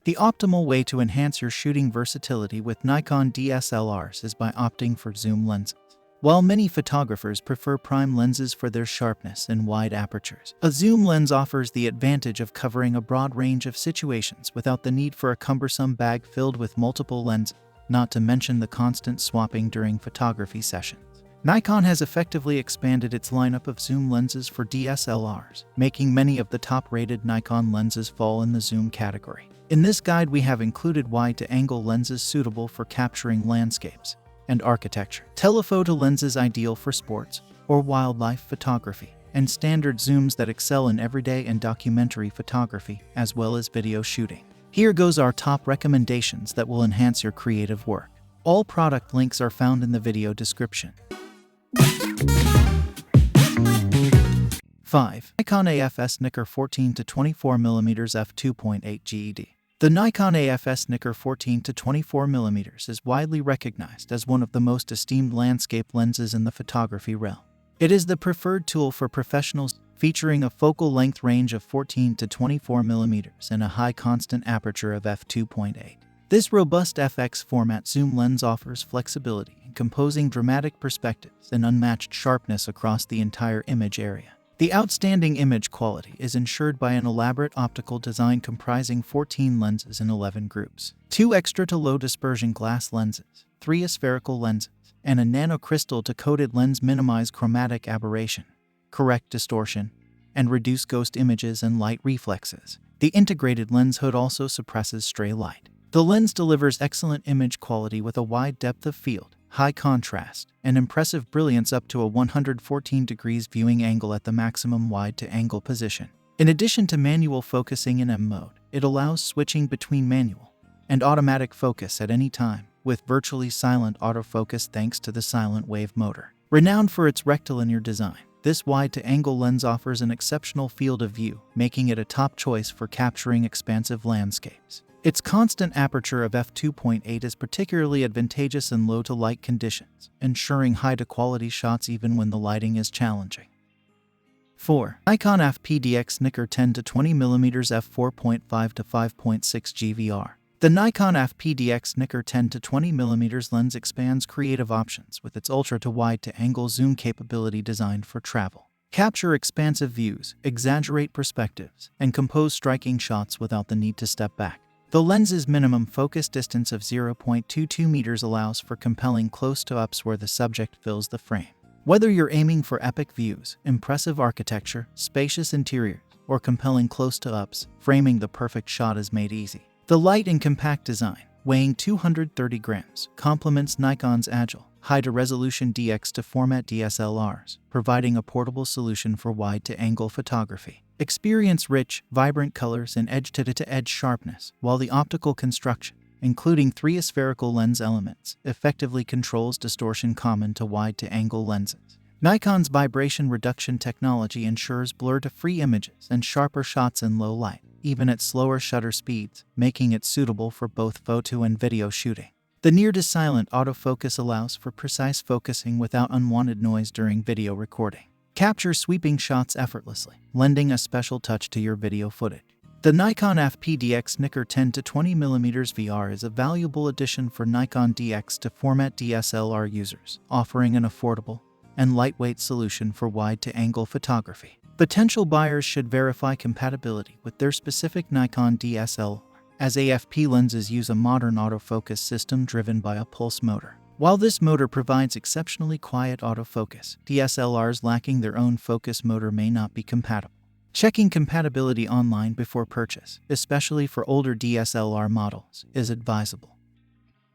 The optimal way to enhance your shooting versatility with Nikon DSLRs is by opting for zoom lenses. While many photographers prefer prime lenses for their sharpness and wide apertures, a zoom lens offers the advantage of covering a broad range of situations without the need for a cumbersome bag filled with multiple lenses, not to mention the constant swapping during photography sessions. Nikon has effectively expanded its lineup of zoom lenses for DSLRs, making many of the top-rated Nikon lenses fall in the zoom category. In this guide, we have included wide-to-angle lenses suitable for capturing landscapes and architecture, telephoto lenses ideal for sports or wildlife photography, and standard zooms that excel in everyday and documentary photography, as well as video shooting. Here goes our top recommendations that will enhance your creative work. All product links are found in the video description. 5. Nikon AFS Nikkor 14-24mm f2.8 GED. The Nikon AFS Nikkor 14-24mm is widely recognized as one of the most esteemed landscape lenses in the photography realm. It is the preferred tool for professionals, featuring a focal length range of 14-24mm and a high constant aperture of f2.8. This robust FX format zoom lens offers flexibility in composing dramatic perspectives and unmatched sharpness across the entire image area. The outstanding image quality is ensured by an elaborate optical design comprising 14 lenses in 11 groups, 2 extra to low dispersion glass lenses, 3 aspherical lenses, and a nanocrystal to coated lens minimize chromatic aberration, correct distortion, and reduce ghost images and light reflexes. The integrated lens hood also suppresses stray light. The lens delivers excellent image quality with a wide depth of field, high contrast, and impressive brilliance up to a 114 degrees viewing angle at the maximum wide-to-angle position. In addition to manual focusing in M mode, it allows switching between manual and automatic focus at any time, with virtually silent autofocus thanks to the silent wave motor. Renowned for its rectilinear design, this wide-to-angle lens offers an exceptional field of view, making it a top choice for capturing expansive landscapes. Its constant aperture of f2.8 is particularly advantageous in low to light conditions, ensuring high-quality shots even when the lighting is challenging. 4. Nikon FPDX Nikkor 10-20mm f4.5-5.6 GVR. The Nikon FPDX Nikkor 10-20mm lens expands creative options with its ultra to wide-to-angle zoom capability designed for travel. Capture expansive views, exaggerate perspectives, and compose striking shots without the need to step back. The lens's minimum focus distance of 0.22 meters allows for compelling close-to-ups where the subject fills the frame. Whether you're aiming for epic views, impressive architecture, spacious interiors, or compelling close-to-ups, framing the perfect shot is made easy. The light and compact design, weighing 230 grams, complements Nikon's agile, high-resolution DX-to-format DSLRs, providing a portable solution for wide-to-angle photography. Experience rich, vibrant colors and edge-to-edge sharpness, while the optical construction, including 3 aspherical lens elements, effectively controls distortion common to wide-to-angle lenses. Nikon's vibration reduction technology ensures blur-to-free images and sharper shots in low light, even at slower shutter speeds, making it suitable for both photo and video shooting. The near-to-silent autofocus allows for precise focusing without unwanted noise during video recording. Capture sweeping shots effortlessly, lending a special touch to your video footage. The Nikon FPDX Nikkor 10-20mm VR is a valuable addition for Nikon DX-to-format DSLR users, offering an affordable and lightweight solution for wide-to-angle photography. Potential buyers should verify compatibility with their specific Nikon DSLR, as AFP lenses use a modern autofocus system driven by a pulse motor. While this motor provides exceptionally quiet autofocus, DSLRs lacking their own focus motor may not be compatible. Checking compatibility online before purchase, especially for older DSLR models, is advisable.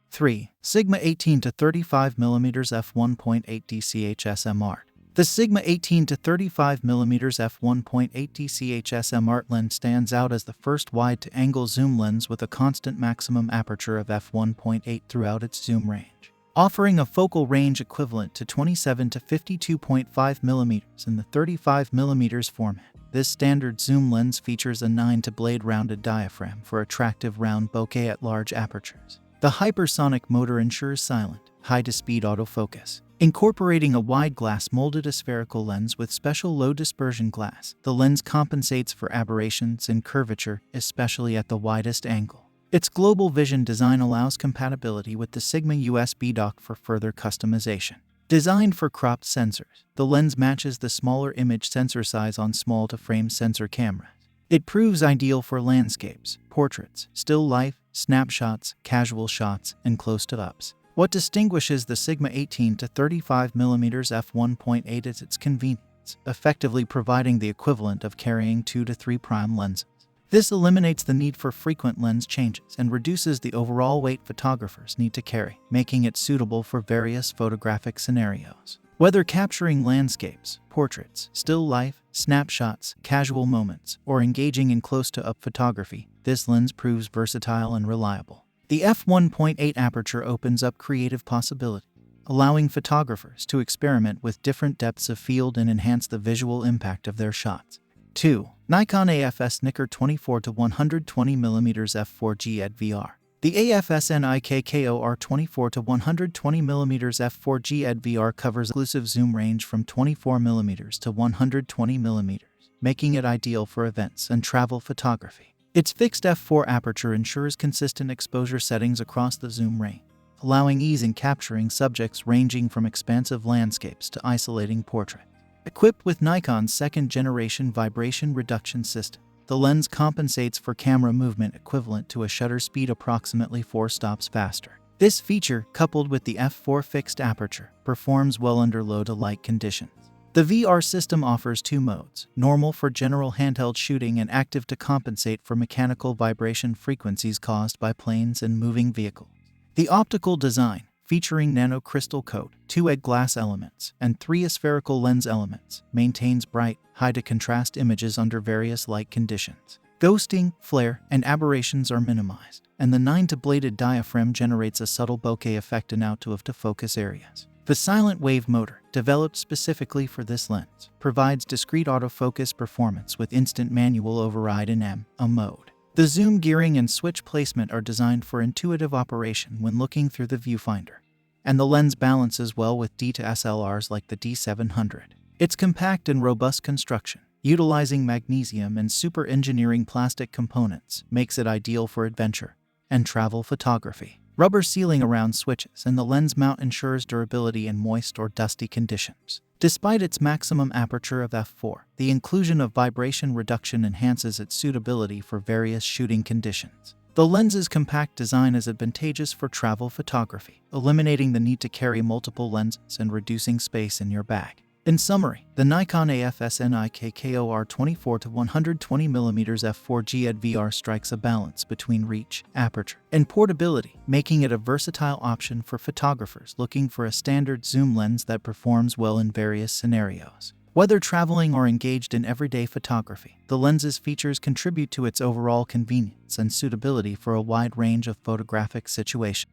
3. Sigma 18-35mm f1.8 DC HSM Art. The Sigma 18-35mm f1.8 DC HSM Art lens stands out as the first wide-to-angle zoom lens with a constant maximum aperture of f1.8 throughout its zoom range. Offering a focal range equivalent to 27-52.5 mm in the 35mm format, this standard zoom lens features a 9-blade rounded diaphragm for attractive round bokeh at large apertures. The hypersonic motor ensures silent, high-to-speed autofocus. Incorporating a wide-glass molded aspherical lens with special low-dispersion glass, the lens compensates for aberrations and curvature, especially at the widest angle. Its global vision design allows compatibility with the Sigma USB dock for further customization. Designed for cropped sensors, the lens matches the smaller image sensor size on small-to-frame sensor cameras. It proves ideal for landscapes, portraits, still life, snapshots, casual shots, and close-to-ups. What distinguishes the Sigma 18 to 35mm f1.8 is its convenience, effectively providing the equivalent of carrying 2 to 3 prime lenses. This eliminates the need for frequent lens changes and reduces the overall weight photographers need to carry, making it suitable for various photographic scenarios. Whether capturing landscapes, portraits, still life, snapshots, casual moments, or engaging in close-to-up photography, this lens proves versatile and reliable. The f1.8 aperture opens up creative possibilities, allowing photographers to experiment with different depths of field and enhance the visual impact of their shots. 2. Nikon AFS Nikkor 24 to 120mm f4G at VR. The AFS Nikkor 24 to 120mm f4G at VR covers exclusive zoom range from 24mm to 120mm, making it ideal for events and travel photography. Its fixed f4 aperture ensures consistent exposure settings across the zoom range, allowing ease in capturing subjects ranging from expansive landscapes to isolating portraits. Equipped with Nikon's second-generation vibration reduction system, the lens compensates for camera movement equivalent to a shutter speed approximately 4 stops faster. This feature, coupled with the f4 fixed aperture, performs well under low-to-light conditions. The VR system offers 2 modes, normal for general handheld shooting and active to compensate for mechanical vibration frequencies caused by planes and moving vehicles. The optical design, featuring nano-crystal coat, 2 edge glass elements, and 3 aspherical lens elements, maintains bright, high-to-contrast images under various light conditions. Ghosting, flare, and aberrations are minimized, and the 9-to-bladed diaphragm generates a subtle bokeh effect in out-of-focus areas. The silent wave motor, developed specifically for this lens, provides discrete autofocus performance with instant manual override in M mode. The zoom gearing and switch placement are designed for intuitive operation when looking through the viewfinder, and the lens balances well with DSLRs like the D700. Its compact and robust construction, utilizing magnesium and super engineering plastic components, makes it ideal for adventure and travel photography. Rubber sealing around switches and the lens mount ensures durability in moist or dusty conditions. Despite its maximum aperture of f4, the inclusion of vibration reduction enhances its suitability for various shooting conditions. The lens's compact design is advantageous for travel photography, eliminating the need to carry multiple lenses and reducing space in your bag. In summary, the Nikon AFS Nikkor 24 to 120mm f4G at VR strikes a balance between reach, aperture, and portability, making it a versatile option for photographers looking for a standard zoom lens that performs well in various scenarios. Whether traveling or engaged in everyday photography, the lens's features contribute to its overall convenience and suitability for a wide range of photographic situations.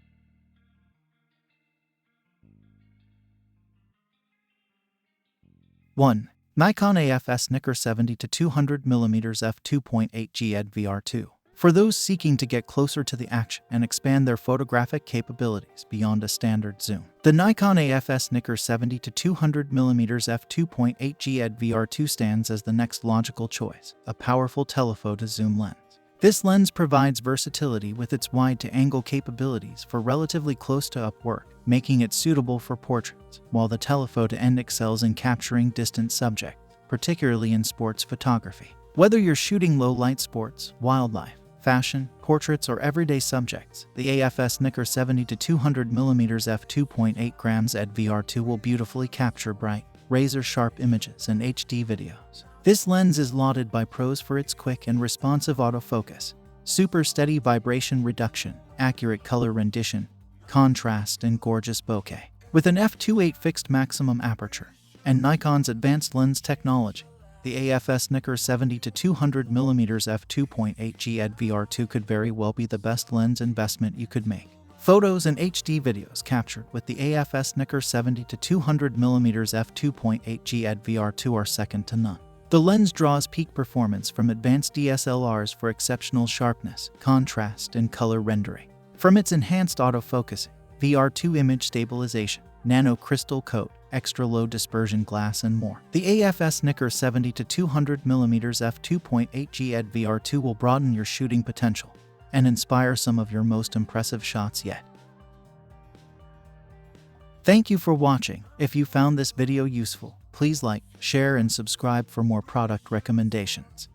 1. Nikon AFS Nikkor 70 to 200mm f2.8G at VR2. For those seeking to get closer to the action and expand their photographic capabilities beyond a standard zoom, the Nikon AFS Nikkor 70 to 200mm f2.8G at VR2 stands as the next logical choice, a powerful telephoto zoom lens. This lens provides versatility with its wide-to-angle capabilities for relatively close-to-up work, making it suitable for portraits, while the telephoto end excels in capturing distant subjects, particularly in sports photography. Whether you're shooting low-light sports, wildlife, fashion, portraits, or everyday subjects, the AFS Nikkor 70 to 200mm f2.8 grams at VR2 will beautifully capture bright, razor-sharp images and HD videos. This lens is lauded by pros for its quick and responsive autofocus, super steady vibration reduction, accurate color rendition, contrast, and gorgeous bokeh. With an f2.8 fixed maximum aperture and Nikon's advanced lens technology, the AFS Nikkor 70 to 200mm f2.8G at VR2 could very well be the best lens investment you could make. Photos and HD videos captured with the AFS Nikkor 70 to 200mm f2.8G at VR2 are second to none. The lens draws peak performance from advanced DSLRs for exceptional sharpness, contrast, and color rendering. From its enhanced autofocusing, VR2 image stabilization, nano crystal coat, extra low dispersion glass, and more, the AFS Nikkor 70 to 200mm f2.8G at VR2 will broaden your shooting potential and inspire some of your most impressive shots yet. Thank you for watching. If you found this video useful, please like, share, and subscribe for more product recommendations.